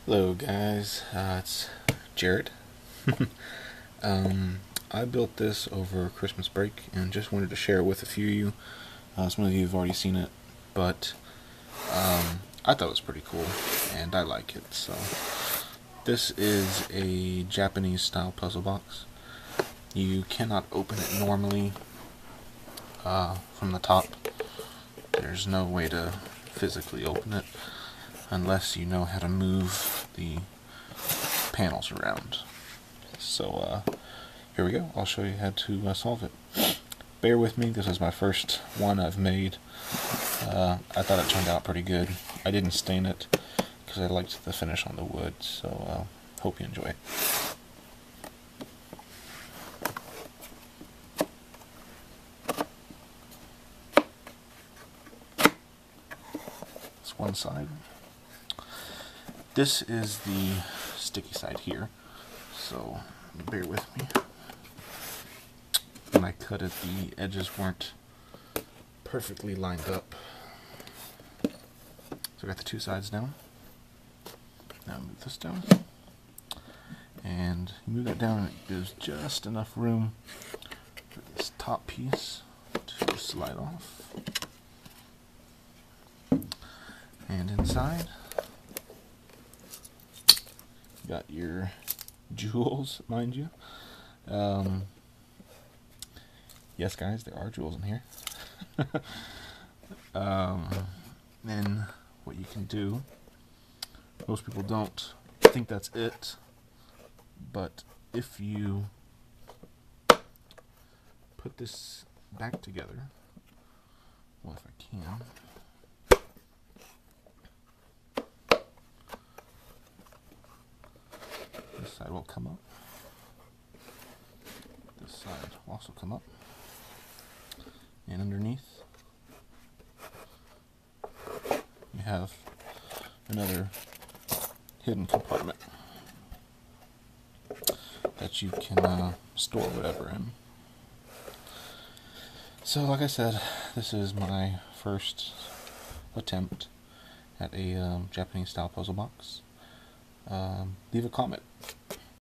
Hello guys, it's Jared. I built this over Christmas break and just wanted to share it with a few of you. Some of you have already seen it, but I thought it was pretty cool and I like it. So this is a Japanese style puzzle box. You cannot open it normally from the top. There's no way to physically open it unless you know how to move the panels around. So here we go. I'll show you how to solve it. Bear with me, this is my first one I've made. I thought it turned out pretty good. I didn't stain it because I liked the finish on the wood, so hope you enjoy it. That's one side. This is the sticky side here, so bear with me. When I cut it, the edges weren't perfectly lined up. So I got the two sides down. Now move this down. And you move that down and it gives just enough room for this top piece to slide off. And inside, you got your jewels, mind you. Yes, guys, there are jewels in here. Then what you can do, most people don't think that's it, but if you put this back together, well, if I can, this side will come up, this side will also come up, and underneath you have another hidden compartment that you can store whatever in. So like I said, this is my first attempt at a Japanese style puzzle box. Leave a comment